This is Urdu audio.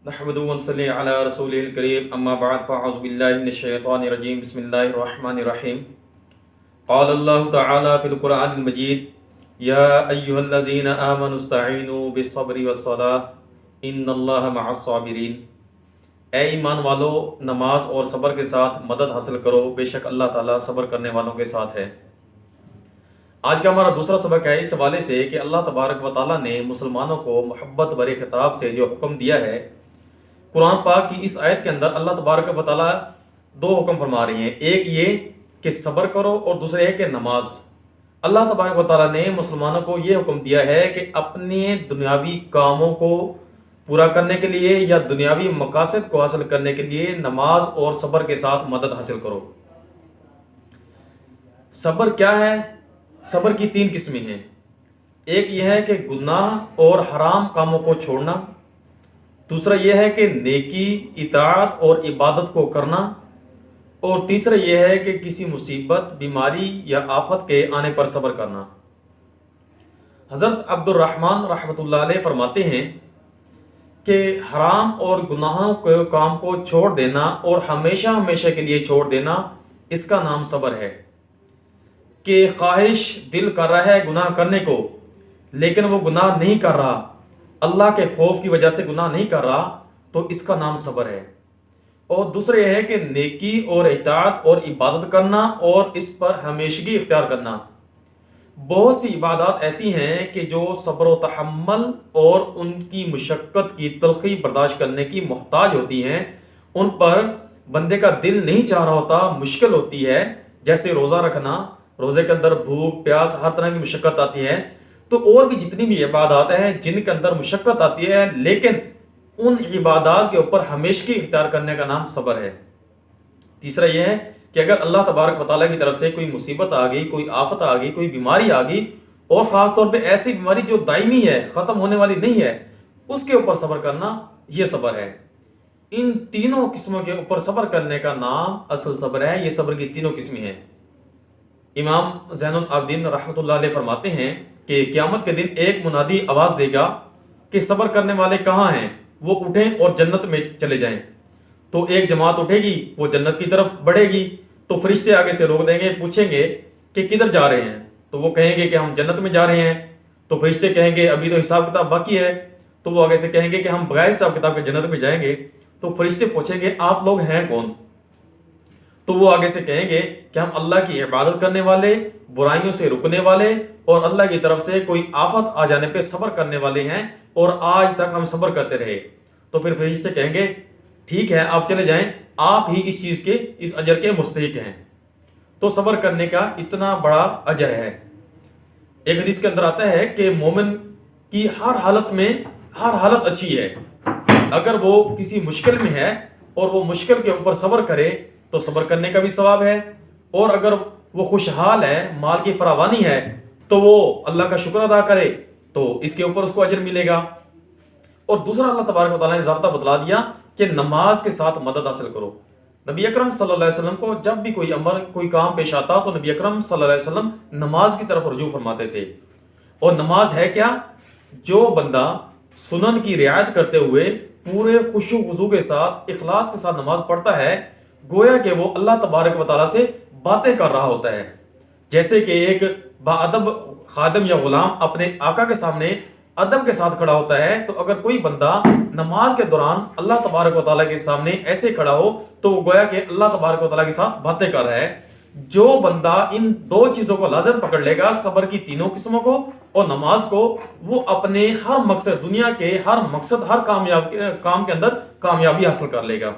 نحمدہ ونصلی علی رسول الکریم اما بعد فاعوذ باللہ من الشیطان الرجیم بسم اللہ الرحمن الرحیم قال اللہ تعالی فی القرآن المجید یا ایہا الذین آمنوا استعینوا بالصبر والصلاۃ ان اللہ مع الصابرین، اے ایمان والو نماز اور صبر کے ساتھ مدد حاصل کرو، بے شک اللہ تعالیٰ صبر کرنے والوں کے ساتھ ہے۔ آج کا ہمارا دوسرا سبق ہے اس حوالے سے کہ اللہ تبارک و تعالیٰ نے مسلمانوں کو محبت بھرے خطاب سے جو حکم دیا ہے، قرآن پاک کی اس آیت کے اندر اللہ تبارک و تعالیٰ دو حکم فرما رہی ہیں، ایک یہ کہ صبر کرو اور دوسرے ہے کہ نماز۔ اللہ تبارک و تعالیٰ نے مسلمانوں کو یہ حکم دیا ہے کہ اپنے دنیاوی کاموں کو پورا کرنے کے لیے یا دنیاوی مقاصد کو حاصل کرنے کے لیے نماز اور صبر کے ساتھ مدد حاصل کرو۔ صبر کیا ہے؟ صبر کی تین قسمیں ہیں۔ ایک یہ ہے کہ گناہ اور حرام کاموں کو چھوڑنا، دوسرا یہ ہے کہ نیکی، اطاعت اور عبادت کو کرنا، اور تیسرا یہ ہے کہ کسی مصیبت، بیماری یا آفت کے آنے پر صبر کرنا۔ حضرت عبد الرحمن رحمۃ اللہ علیہ فرماتے ہیں کہ حرام اور گناہوں کے کام کو چھوڑ دینا اور ہمیشہ ہمیشہ کے لیے چھوڑ دینا، اس کا نام صبر ہے۔ کہ خواہش دل کر رہا ہے گناہ کرنے کو، لیکن وہ گناہ نہیں کر رہا، اللہ کے خوف کی وجہ سے گناہ نہیں کر رہا، تو اس کا نام صبر ہے۔ اور دوسرا یہ ہے کہ نیکی اور اطاعت اور عبادت کرنا اور اس پر ہمیشگی اختیار کرنا۔ بہت سی عبادات ایسی ہیں کہ جو صبر و تحمل اور ان کی مشقت کی تلخی برداشت کرنے کی محتاج ہوتی ہیں، ان پر بندے کا دل نہیں چاہ رہا ہوتا، مشکل ہوتی ہے، جیسے روزہ رکھنا، روزے کے اندر بھوک پیاس ہر طرح کی مشقت آتی ہے۔ تو اور بھی جتنی بھی عبادات ہیں جن کے اندر مشقت آتی ہے، لیکن ان عبادات کے اوپر ہمیشگی اختیار کرنے کا نام صبر ہے۔ تیسرا یہ ہے کہ اگر اللہ تبارک و تعالیٰ کی طرف سے کوئی مصیبت آ گئی، کوئی آفت آ گئی، کوئی بیماری آ گئی، اور خاص طور پہ ایسی بیماری جو دائمی ہے، ختم ہونے والی نہیں ہے، اس کے اوپر صبر کرنا، یہ صبر ہے۔ ان تینوں قسموں کے اوپر صبر کرنے کا نام اصل صبر ہے۔ یہ صبر کی تینوں قسمیں ہیں۔ امام زین العابدین رحمۃ اللہ علیہ فرماتے ہیں کہ قیامت کے دن ایک منادی آواز دے گا کہ صبر کرنے والے کہاں ہیں، وہ اٹھیں اور جنت میں چلے جائیں۔ تو ایک جماعت اٹھے گی، وہ جنت کی طرف بڑھے گی، تو فرشتے آگے سے روک دیں گے، پوچھیں گے کہ کدھر جا رہے ہیں، تو وہ کہیں گے کہ ہم جنت میں جا رہے ہیں۔ تو فرشتے کہیں گے ابھی تو حساب کتاب باقی ہے، تو وہ آگے سے کہیں گے کہ ہم بغیر حساب کتاب کے جنت میں جائیں گے۔ تو فرشتے پوچھیں گے آپ لوگ ہیں کون؟ تو وہ آگے سے کہیں گے کہ ہم اللہ کی عبادت کرنے والے، برائیوں سے رکنے والے، اور اللہ کی طرف سے کوئی آفت آ جانے پہ صبر کرنے والے ہیں، اور آج تک ہم صبر کرتے رہے۔ تو پھر فرشتے کہیں گے ٹھیک ہے آپ چلے جائیں، آپ ہی اس چیز کے، اس اجر کے مستحق ہیں۔ تو صبر کرنے کا اتنا بڑا اجر ہے۔ ایک حدیث کے اندر آتا ہے کہ مومن کی ہر حالت میں ہر حالت اچھی ہے۔ اگر وہ کسی مشکل میں ہے اور وہ مشکل کے اوپر صبر کرے تو صبر کرنے کا بھی ثواب ہے، اور اگر وہ خوشحال ہے، مال کی فراوانی ہے، تو وہ اللہ کا شکر ادا کرے تو اس کے اوپر اس کو اجر ملے گا۔ اور دوسرا اللہ تبارک و تعالیٰ نے ضابطہ بتلا دیا کہ نماز کے ساتھ مدد حاصل کرو۔ نبی اکرم صلی اللہ علیہ وسلم کو جب بھی کوئی امر، کوئی کام پیش آتا تو نبی اکرم صلی اللہ علیہ وسلم نماز کی طرف رجوع فرماتے تھے۔ اور نماز ہے کیا؟ جو بندہ سنن کی رعایت کرتے ہوئے پورے خشوع و خضوع کے ساتھ، اخلاص کے ساتھ نماز پڑھتا ہے، گویا کہ وہ اللہ تبارک و تعالیٰ سے باتیں کر رہا ہوتا ہے۔ جیسے کہ ایک باادب خادم یا غلام اپنے آقا کے سامنے ادب کے ساتھ کھڑا ہوتا ہے، تو اگر کوئی بندہ نماز کے دوران اللہ تبارک و تعالیٰ کے سامنے ایسے کھڑا ہو تو وہ گویا کہ اللہ تبارک و تعالیٰ کے ساتھ باتیں کر رہا ہے۔ جو بندہ ان دو چیزوں کو لازم پکڑ لے گا، صبر کی تینوں قسموں کو اور نماز کو، وہ اپنے ہر مقصد، دنیا کے ہر مقصد، ہر کام کے اندر کامیابی حاصل کر لے گا۔